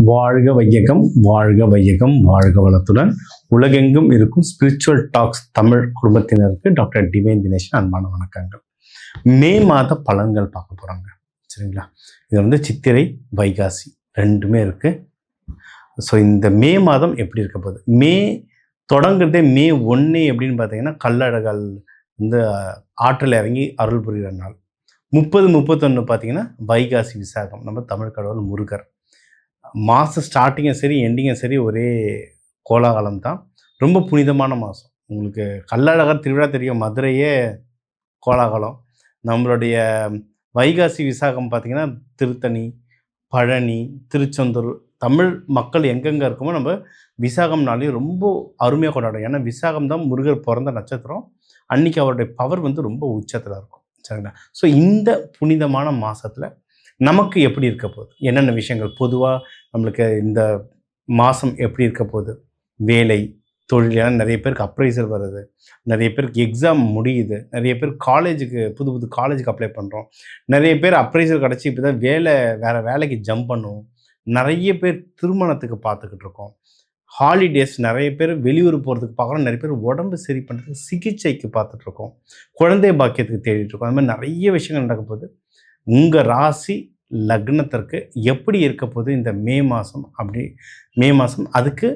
வாழ்க வையகம், வாழ்க வையகம், வாழ்க வளத்துடன் உலகெங்கும் இருக்கும் ஸ்பிரிச்சுவல் டாக்ஸ் தமிழ் குடும்பத்தினருக்கு டாக்டர் டிவைன் தினேஷன் அன்பான வணக்கங்கள். மே மாத பலன்கள் பார்க்க போகிறாங்க. சரிங்களா? இது வந்து சித்திரை வைகாசி ரெண்டுமே இருக்குது. ஸோ இந்த மே மாதம் எப்படி இருக்க போகுது? மே தொடங்குறதே மே 1 எப்படின்னு பார்த்தீங்கன்னா கள்ளழகல் வந்து ஆற்றில் இறங்கி அருள் புரிகிற நாள். 30-31 பார்த்தீங்கன்னா வைகாசி விசாகம், நம்ம தமிழ் கடவுள் முருகர். மாதம் ஸ்டார்டிங்கும் சரி எண்டிங்கும் சரி ஒரே கோலாகலம் தான். ரொம்ப புனிதமான மாதம். உங்களுக்கு கள்ளழகர் திருவிழா தெரியும், மதுரையே கோலாகலம். நம்மளுடைய வைகாசி விசாகம் பார்த்திங்கன்னா திருத்தணி, பழனி, திருச்செந்தூர், தமிழ் மக்கள் எங்கெங்கே இருக்குமோ நம்ம விசாகம்னாலேயும் ரொம்ப அருமையாக கொண்டாடும். ஏன்னா விசாகம் தான் முருகர் பிறந்த நட்சத்திரம். அன்றைக்கி அவருடைய பவர் வந்து ரொம்ப உச்சத்தில் இருக்கும். சரிங்களா? ஸோ இந்த புனிதமான மாதத்தில் நமக்கு எப்படி இருக்க போகுது, என்னென்ன விஷயங்கள் பொதுவாக நம்மளுக்கு இந்த மாதம் எப்படி இருக்க போகுது? வேலை, தொழில், ஏன்னா நிறைய பேருக்கு அப்ரைசல் வருது, நிறைய பேருக்கு எக்ஸாம் முடியுது, நிறைய பேர் காலேஜுக்கு புது காலேஜுக்கு அப்ளை பண்ணுறோம், நிறைய பேர் அப்ரைசல் கிடச்சி இப்போ தான் வேறு வேலைக்கு ஜம்ப் பண்ணுவோம், நிறைய பேர் திருமணத்துக்கு பார்த்துக்கிட்டு இருக்கோம், ஹாலிடேஸ் நிறைய பேர் வெளியூர் போகிறதுக்கு பார்க்குறோம், நிறைய பேர் உடம்பு சரி பண்ணுறதுக்கு சிகிச்சைக்கு பார்த்துட்ருக்கோம், குழந்தை பாக்கியத்துக்கு தேடிட்டுருக்கோம். அது மாதிரி நிறைய விஷயங்கள் நடக்க போகுது. உங்கள் ராசி லக்னத்திற்கு எப்படி இருக்க போது இந்த மே மாதம்? மே மாதம் அதுக்கு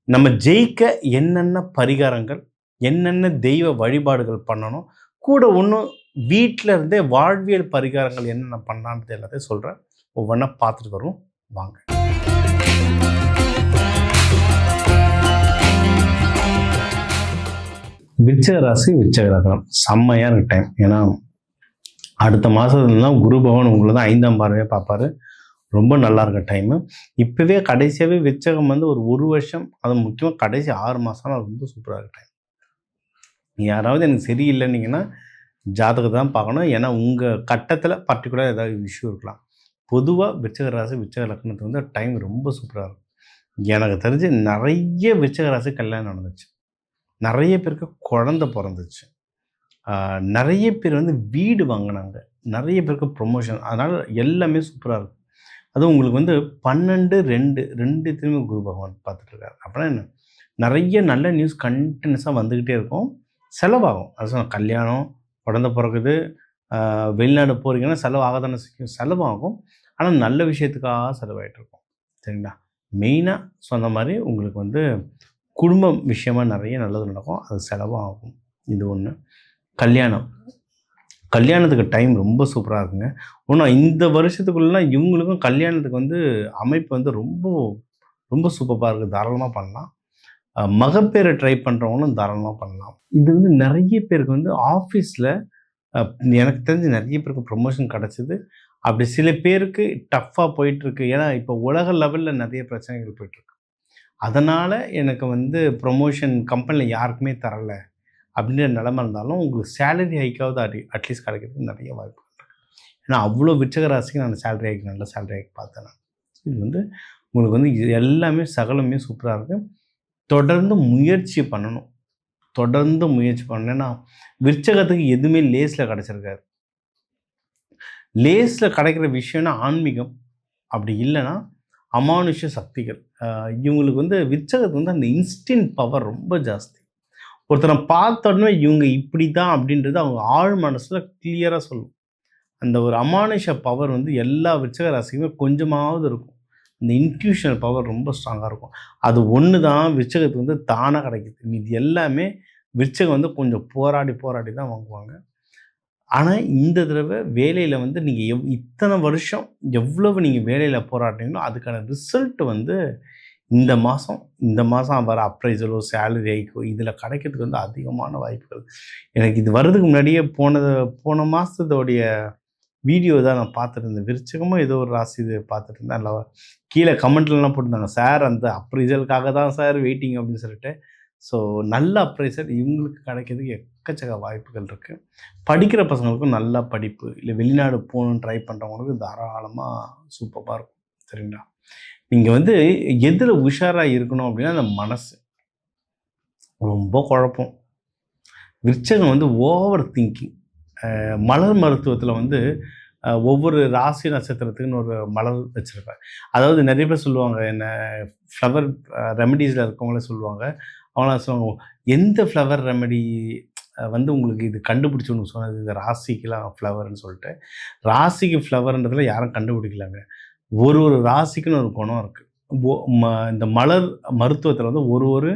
நம்ம ஜெயிக்க என்னென்ன பரிகாரங்கள், என்னென்ன தெய்வ வழிபாடுகள் பண்ணணும், கூட ஒன்றும் வீட்டில் இருந்தே வாழ்வியல் பரிகாரங்கள் என்னென்ன பண்ணலான்றது எல்லாத்தையும் சொல்கிறேன். ஒவ்வொன்றா பார்த்துட்டு வரும் வாங்க. விருச்சிக ராசி, விருச்சிக லக்னம் செம்மையான டைம். ஏன்னா அடுத்த மாதத்துலாம் குரு பகவான் உங்களை தான் 5ஆம் பார்வையாக பார்ப்பார். ரொம்ப நல்லா இருக்க டைமு. இப்போவே கடைசியாகவே விருச்சிகம் வந்து ஒரு வருஷம், அது முக்கியமாக கடைசி 6 மாதம்லாம் ரொம்ப சூப்பராக இருக்க டைம். யாராவது எனக்கு சரியில்லைன்னீங்கன்னா ஜாதகத்தை தான் பார்க்கணும். ஏன்னா உங்கள் கட்டத்தில் பர்டிகுலர் ஏதாவது இஷ்யூ இருக்கலாம். பொதுவாக விருச்சிக ராசி, விருச்சிக லக்னத்துக்கு வந்து டைம் ரொம்ப சூப்பராக இருக்கும். எனக்கு தெரிஞ்சு நிறைய விருச்சிக ராசி கல்யாணம் நடந்துச்சு, நிறைய பேருக்கு குழந்தை பிறந்துச்சு, நிறைய பேர் வந்து வீடு வாங்கினாங்க, நிறைய பேருக்கு ப்ரொமோஷன். அதனால் எல்லாமே சூப்பராக இருக்கும். அதுவும் உங்களுக்கு வந்து 12-2 திரும்பி குரு பகவான் பார்த்துட்ருக்காரு. அப்படின்னா என்ன, நிறைய நல்ல நியூஸ் கண்டினியூஸாக வந்துக்கிட்டே இருக்கும். செலவாகும். அது கல்யாணம், குழந்தை பிறகுது, வெளிநாடு போகிறீங்கன்னா செலவாக தானே செலவாகும். ஆனால் நல்ல விஷயத்துக்காக செலவாகிட்ருக்கும். சரிங்களா? மெயினாக சொன்ன மாதிரி உங்களுக்கு வந்து குடும்பம் விஷயமாக நிறைய நல்லது நடக்கும், அது செலவும் ஆகும். இது ஒன்று. கல்யாணத்துக்கு டைம் ரொம்ப சூப்பராக இருக்குங்க. ஒன்றும் இந்த வருஷத்துக்குள்ளலாம் இவங்களுக்கும் கல்யாணத்துக்கு வந்து அமைப்பு வந்து ரொம்ப ரொம்ப சூப்பராக இருக்குது. தாராளமாக பண்ணலாம். மகப்பேரை ட்ரை பண்ணுறவங்களும் தாராளமாக பண்ணலாம். இது வந்து நிறைய பேருக்கு வந்து ஆஃபீஸில் எனக்கு தெரிஞ்சு நிறைய பேருக்கு ப்ரொமோஷன் கிடச்சிது. அப்படி சில பேருக்கு டஃப்பாக போயிட்டுருக்கு. ஏன்னா இப்போ உலக லெவலில் நிறைய பிரச்சனைகள் போயிட்டுருக்கு. அதனால் எனக்கு வந்து ப்ரொமோஷன் கம்பெனியில் யாருக்குமே தரலை அப்படின்ற நிலமை இருந்தாலும் உங்களுக்கு சேலரி ஹைக்காவது அட்லீஸ்ட் கிடைக்கிறதுக்கு நிறைய வாய்ப்புகள் இருக்குது. ஏன்னா அவ்வளோ விருச்சிக ராசிக்கு நான் சேலரி ஹைக், நல்ல சேலரி ஹைக் பார்த்தேன் நான். இது வந்து உங்களுக்கு வந்து இது எல்லாமே சகலமே சூப்பராக இருக்குது. தொடர்ந்து முயற்சி பண்ணணும், தொடர்ந்து முயற்சி பண்ணணும். ஏன்னா விருச்சகத்துக்கு எதுவுமே லேஸில் கிடச்சிருக்காரு. லேஸில் கிடைக்கிற விஷயம்னா ஆன்மீகம், அப்படி இல்லைன்னா அமானுஷ சக்திகள். இவங்களுக்கு வந்து விருச்சகத்துக்கு வந்து அந்த இன்ஸ்டின்ட் பவர் ரொம்ப ஜாஸ்தி. ஒருத்தரை பார்த்த உடனே இவங்க இப்படி தான் அப்படின்றது அவங்க ஆழ் மனசில் கிளியராக சொல்லும். அந்த ஒரு அமானுஷ பவர் வந்து எல்லா விருச்சிக ராசிக்குமே கொஞ்சமாவது இருக்கும். அந்த இன்ட்யூஷனல் பவர் ரொம்ப ஸ்ட்ராங்காக இருக்கும். அது ஒன்று தான் விருச்சிகத்துக்கு வந்து தானாக கிடைக்குது. இது எல்லாமே விருச்சிகம் வந்து கொஞ்சம் போராடி தான் வாங்குவாங்க. ஆனால் இந்த தடவை வேலையில் வந்து நீங்கள் இத்தனை வருஷம் எவ்வளவு நீங்கள் வேலையில் போராடுறீங்களோ அதுக்கான ரிசல்ட் வந்து இந்த மாதம் வர அப்ரைசலோ சேலரி ஹைக்கோ இதில் கிடைக்கிறதுக்கு வந்து அதிகமான வாய்ப்புகள். எனக்கு இது வர்றதுக்கு முன்னாடியே போன மாதத்தோடைய வீடியோ தான் நான் பார்த்துட்டு இருந்தேன். விருச்சிகமோ ஏதோ ஒரு ராசி இது பார்த்துட்டு இருந்தேன். இல்லை கீழே கமெண்ட்லலாம் போட்டிருந்தாங்க, சார் அந்த அப்ரைசலுக்காக தான் சார் வெயிட்டிங் அப்படின்னு சொல்லிட்டு. ஸோ நல்ல அப்ரைசல் இவங்களுக்கு கிடைக்கிறதுக்கு எக்கச்சக்க வாய்ப்புகள் இருக்குது. படிக்கிற பசங்களுக்கும் நல்லா படிப்பு, இல்லை வெளிநாடு போகணுன்னு ட்ரை பண்ணுறவங்களுக்கு தாராளமாக சூப்பராக இருக்கும். சரிங்களா? நீங்கள் வந்து எதில் உஷாராக இருக்கணும் அப்படின்னா அந்த மனசு ரொம்ப குழப்பம். விருச்சகம் வந்து ஓவர் திங்கிங். மலர் மருத்துவத்தில் வந்து ஒவ்வொரு ராசி நட்சத்திரத்துக்குன்னு ஒரு மலர் வச்சுருப்பேன். அதாவது நிறைய பேர் சொல்லுவாங்க, என்ன ஃப்ளவர் ரெமடிஸில் இருக்கவங்களே சொல்லுவாங்க. அவங்களாம் சொல்லுவாங்க, எந்த ஃப்ளவர் ரெமடி வந்து உங்களுக்கு இது கண்டுபிடிச்சு ஒன்று சொன்னது, இந்த ராசிக்கெலாம் ஃப்ளவர்னு சொல்லிட்டு. ராசிக்கு ஃப்ளவர்ன்றதில் யாரும் கண்டுபிடிக்கலங்க. ஒரு ஒரு ராசிக்குன்னு ஒரு குணம் இருக்குது. ஒ ம இந்த மலர் மருத்துவத்தில் வந்து ஒரு ஒரு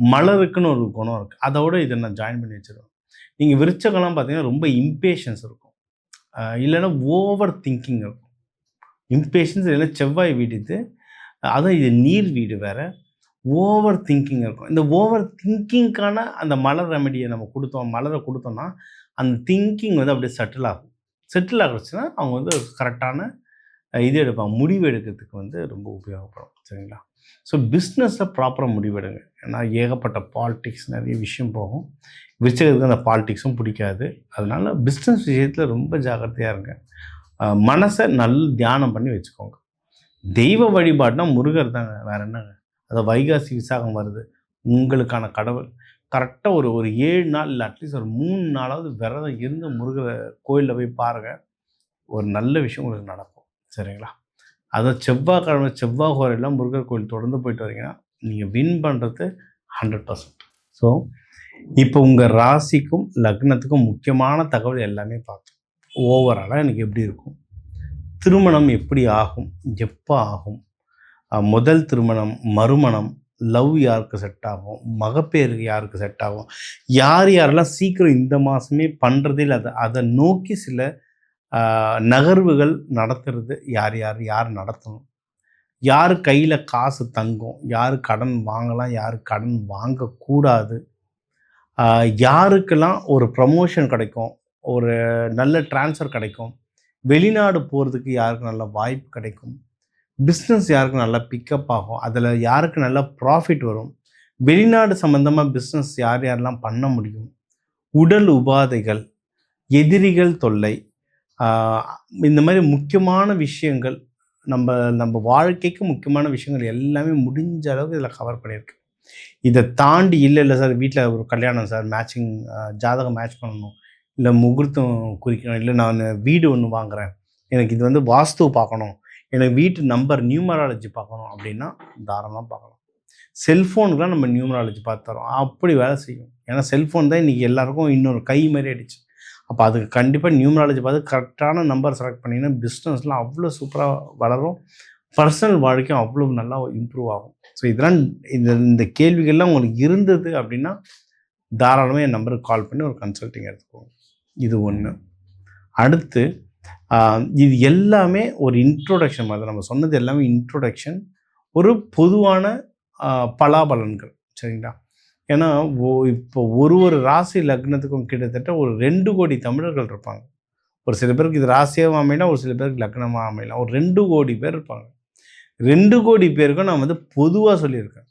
மலருக்குன்னு ஒரு குணம் இருக்குது. அதோட இதை நான் ஜாயின் பண்ணி வச்சுருவேன். நீங்கள் விருச்சகம்லாம் பார்த்தீங்கன்னா ரொம்ப இம்பேஷன்ஸ் இருக்கும். இல்லைன்னா ஓவர் திங்கிங் இருக்கும். இம்பேஷன்ஸ் இல்லைன்னா செவ்வாய் வீடு இது. அதுவும் இது நீர் வீடு வேறு. ஓவர் திங்கிங் இருக்கும். இந்த ஓவர் திங்கிங்க்கான அந்த மலர் ரெமெடியை நம்ம கொடுத்தோம், மலரை கொடுத்தோம்னா அந்த திங்கிங் வந்து அப்படியே செட்டில் ஆகும். செட்டில் ஆகிடுச்சுன்னா அவங்க வந்து கரெக்டான இது எடுப்பாங்க. முடிவு எடுக்கிறதுக்கு வந்து ரொம்ப உபயோகப்படும். சரிங்களா? ஸோ பிஸ்னஸில் ப்ராப்பராக முடிவெடுங்க. ஏன்னா ஏகப்பட்ட பாலிடிக்ஸ் நிறைய விஷயம் போகும். விருச்சிகத்துக்கு அந்த பாலிடிக்ஸும் பிடிக்காது. அதனால் பிஸ்னஸ் விஷயத்தில் ரொம்ப ஜாக்கிரதையாக இருங்க. மனசை நல்ல தியானம் பண்ணி வச்சுக்கோங்க. தெய்வ வழிபாடுனா முருகர் தாங்க, வேறு என்னங்க. அதை வைகாசி விசாகம் வருது, உங்களுக்கான கடவுள். கரெக்டாக ஒரு 7 நாள் இல்லை அட்லீஸ்ட் ஒரு 3 நாளாவது விரதம் இருந்து முருகரை கோயிலில் போய் பாருங்கள். ஒரு நல்ல விஷயம் உங்களுக்கு நடக்கும். சரிங்களா? அதுவும் செவ்வாய்க்கிழமை செவ்வாய் கோயிலெலாம் முருகர் கோயில் தொடர்ந்து போயிட்டு வரீங்கன்னா நீங்கள் வின் பண்ணுறது 100%. ஸோ இப்போ உங்கள் ராசிக்கும் லக்னத்துக்கும் முக்கியமான தகவல் எல்லாமே பார்த்தோம். ஓவராலாக எனக்கு எப்படி இருக்கும், திருமணம் எப்படி ஆகும், எப்போ ஆகும், முதல் திருமணம், மறுமணம், லவ் யாருக்கு செட் ஆகும், மகப்பேருக்கு யாருக்கு செட் ஆகும், யார் யாரெல்லாம் சீக்கிரம் இந்த மாதமே பண்ணுறதே இல்லை, அதை நோக்கி சில நகர்வுகள் நடத்துறது யார் யார் யார் நடத்தணும், யார் கையில் காசு தங்கும், யார் கடன் வாங்கலாம், யார் கடன் வாங்கக்கூடாது, யாருக்கெல்லாம் ஒரு ப்ரமோஷன் கிடைக்கும், ஒரு நல்ல ட்ரான்ஸ்ஃபர் கிடைக்கும், வெளிநாடு போகிறதுக்கு யாருக்கு நல்ல வாய்ப்பு கிடைக்கும், பிஸ்னஸ் யாருக்கு நல்லா பிக்கப் ஆகும், அதில் யாருக்கு நல்லா ப்ராஃபிட் வரும், வெளிநாடு சம்மந்தமாக பிஸ்னஸ் யார் யாரெல்லாம் பண்ண முடியும், உடல் உபாதைகள், எதிரிகள் தொல்லை, இந்த மாதிரி முக்கியமான விஷயங்கள், நம்ம வாழ்க்கைக்கு முக்கியமான விஷயங்கள் எல்லாமே முடிஞ்ச அளவுக்கு இதில் கவர் பண்ணியிருக்கு. இதை தாண்டி இல்லை சார் வீட்டில் ஒரு கல்யாணம் சார், மேட்சிங் ஜாதகம் மேட்ச் பண்ணணும், இல்லை முகூர்த்தம் குறிக்கணும், இல்லை நான் வீடு ஒன்று வாங்குகிறேன், எனக்கு இது வந்து வாஸ்து பார்க்கணும், எனக்கு வீட்டு நம்பர் நியூமராலஜி பார்க்கணும் அப்படின்னா தாராளமாக பார்க்கலாம். செல்ஃபோனுக்குலாம் நம்ம நியூமராலஜி பார்த்து தரோம். அப்படி வேலை செய்யும். ஏன்னா செல்ஃபோன் தான் இன்றைக்கி எல்லாேருக்கும் இன்னொரு கை மாதிரி ஆகிடுச்சு. அப்போ அதுக்கு கண்டிப்பாக நியூமராலஜி பார்த்து கரெக்டான நம்பர் செலக்ட் பண்ணிங்கன்னா பிஸ்னஸ்லாம் அவ்வளோ சூப்பராக வளரும், பர்சனல் வாழ்க்கையும் அவ்வளோ நல்லா இம்ப்ரூவ் ஆகும். ஸோ இதெல்லாம் இந்த கேள்விகள்லாம் உங்களுக்கு இருந்தது அப்படின்னா தாராளமாக என் நம்பருக்கு கால் பண்ணி ஒரு கன்சல்ட்டிங் எடுத்துக்கோங்க. இது ஒன்று. அடுத்து இது எல்லாமே ஒரு இன்ட்ரோடக்ஷன் மாதிரி, நம்ம சொன்னது எல்லாமே இன்ட்ரோடக்ஷன், ஒரு பொதுவான பலாபலன்கள். சரிங்களா? ஏன்னா இப்போ ஒரு ராசி லக்னத்துக்கும் கிட்டத்தட்ட ஒரு 2 கோடி தமிழர்கள் இருப்பாங்க. ஒரு சில பேருக்கு இது ராசியாக அமையலாம், ஒரு சில பேருக்கு லக்னமாக அமையலாம். ஒரு 2 கோடி பேர் இருப்பாங்க. 2 கோடி பேருக்கும் நான் வந்து பொதுவாக சொல்லியிருக்கேன்.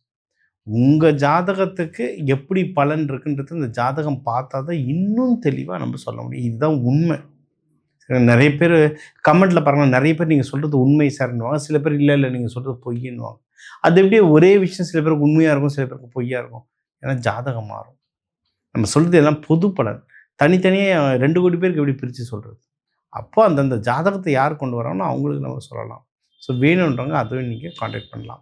உங்கள் ஜாதகத்துக்கு எப்படி பலன் இருக்குன்றது இந்த ஜாதகம் பார்த்தா தான் இன்னும் தெளிவாக நம்ம சொல்ல முடியும். இதுதான் உண்மை. நிறைய பேர் கமெண்ட்டில் பாருங்கள், நிறைய பேர் நீங்கள் சொல்கிறது உண்மை சார்ன்னுவாங்க, சில பேர் இல்லை நீங்கள் சொல்கிறது பொய்யின்னுவாங்க. அது எப்படியே ஒரே விஷயம் சில பேருக்கு உண்மையாக இருக்கும், சில பேருக்கு பொய்யாக இருக்கும். ஏன்னா ஜாதகம் மாறும். நம்ம சொல்கிறது எல்லாம் பொது பலன். தனித்தனியாக 2 கோடி பேருக்கு எப்படி பிரித்து சொல்கிறது? அப்போ அந்தந்த ஜாதகத்தை யார் கொண்டு வராங்களோ அவங்களுக்கு நம்ம சொல்லலாம். ஸோ வேணுன்றவங்க அதுவும் நீங்கள் கான்டாக்ட் பண்ணலாம்.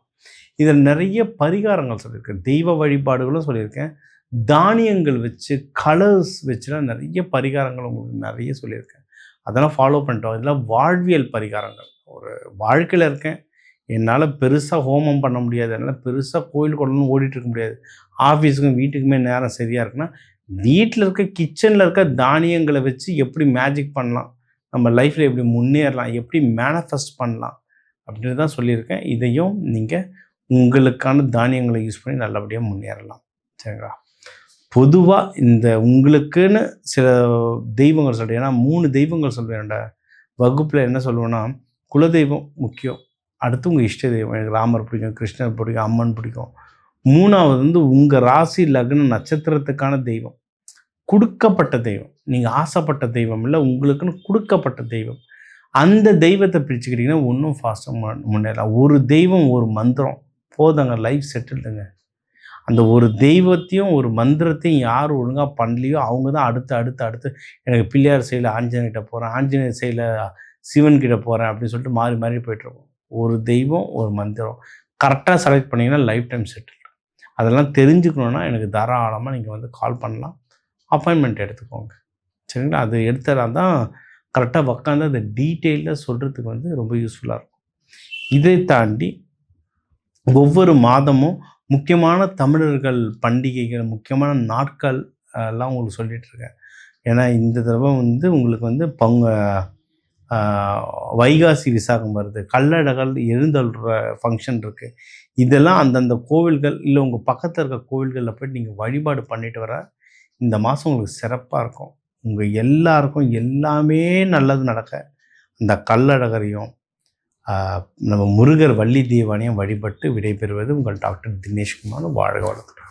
இதில் நிறைய பரிகாரங்கள் சொல்லியிருக்கேன், தெய்வ வழிபாடுகளும் சொல்லியிருக்கேன், தானியங்கள் வச்சு கலர்ஸ் வச்சுலாம் நிறைய பரிகாரங்கள் உங்களுக்கு நிறைய சொல்லியிருக்கேன். அதெல்லாம் ஃபாலோ பண்ணிட்டோம். இதெல்லாம் வாழ்வியல் பரிகாரங்கள். ஒரு வாழ்க்கையில் இருக்கேன், என்னால் பெருசாக ஹோமம் பண்ண முடியாது, என்னால் பெருசாக கோயில் கொள்ளணும் ஓடிட்டு இருக்க முடியாது, ஆஃபீஸுக்கும் வீட்டுக்குமே நேரம் சரியாக இருக்குன்னா வீட்டில் இருக்க கிச்சனில் இருக்க தானியங்களை வச்சு எப்படி மேஜிக் பண்ணலாம், நம்ம லைஃப்பில் எப்படி முன்னேறலாம், எப்படி மேனிஃபெஸ்ட் பண்ணலாம் அப்படின்னு தான் சொல்லியிருக்கேன். இதையும் நீங்கள் உங்களுக்கான தானியங்களை யூஸ் பண்ணி நல்லபடியாக முன்னேறலாம். சரிங்களா? பொதுவாக இந்த உங்களுக்குன்னு சில தெய்வங்கள் சொல்கிறேன். ஏன்னா 3 தெய்வங்கள் சொல்வேன்டா வகுப்பில். என்ன சொல்லுவேன்னா, குலதெய்வம் முக்கியம், அடுத்து உங்கள் இஷ்ட தெய்வம். எனக்கு ராமர் பிடிக்கும், கிருஷ்ணர் பிடிக்கும், அம்மன் பிடிக்கும். 3வது வந்து உங்கள் ராசி லக்ன நட்சத்திரத்துக்கான தெய்வம், கொடுக்கப்பட்ட தெய்வம். நீங்கள் ஆசைப்பட்ட தெய்வம் இல்லை, உங்களுக்குன்னு கொடுக்கப்பட்ட தெய்வம். அந்த தெய்வத்தை பிரிச்சுக்கிட்டிங்கன்னா இன்னும் ஃபாஸ்ட்டாக முன்னேறலாம். ஒரு தெய்வம் ஒரு மந்திரம் போதாங்க, லைஃப் செட்டில்டுங்க. அந்த ஒரு தெய்வத்தையும் ஒரு மந்திரத்தையும் யார் ஒழுங்காக பண்ணலையோ அவங்க தான் அடுத்து எனக்கு பிள்ளையார் செயலில் ஆஞ்சநேயர்கிட்ட போகிறேன், ஆஞ்சநேயர் செயலில் சிவன் கிட்ட போகிறேன் அப்படின்னு சொல்லிட்டு மாறி மாறி போயிட்டுருக்கோம். ஒரு தெய்வம், ஒரு மந்திரம் கரெக்டாக செலக்ட் பண்ணிங்கன்னா லைஃப் டைம் செட்டில். அதெல்லாம் தெரிஞ்சுக்கணுன்னா எனக்கு தாராளமாக நீங்கள் வந்து கால் பண்ணலாம், அப்பாயின்மெண்ட் எடுத்துக்கோங்க. சரிங்களா? அது எடுத்தா தான் கரெக்டாக உக்காந்து அந்த டீட்டெயிலில் சொல்கிறதுக்கு வந்து ரொம்ப யூஸ்ஃபுல்லாக இருக்கும். இதை தாண்டி ஒவ்வொரு மாதமும் முக்கியமான தமிழர்கள் பண்டிகைகள், முக்கியமான நாட்கள் எல்லாம் உங்களுக்கு சொல்லிகிட்ருக்கேன். ஏன்னா இந்த தடவை வந்து உங்களுக்கு வந்து வைகாசி விசாகம் வருது, கள்ளழகர் எழுந்தருள்ற ஃபங்க்ஷன் இருக்குது. இதெல்லாம் அந்தந்த கோவில்கள் இல்லை உங்கள் பக்கத்தில் இருக்க கோவில்களில் போய்ட்டு நீங்கள் வழிபாடு பண்ணிட்டு வர இந்த மாதம் உங்களுக்கு சிறப்பாக இருக்கும். உங்கள் எல்லாருக்கும் எல்லாமே நல்லது நடக்க இந்த கள்ளழகரையும் நம்ம முருகர் வள்ளி தெய்வானையும் வழிபட்டு விடைபெறுவது உங்கள் டாக்டர் தினேஷ்குமார். வாழ்க வளத்துடன்.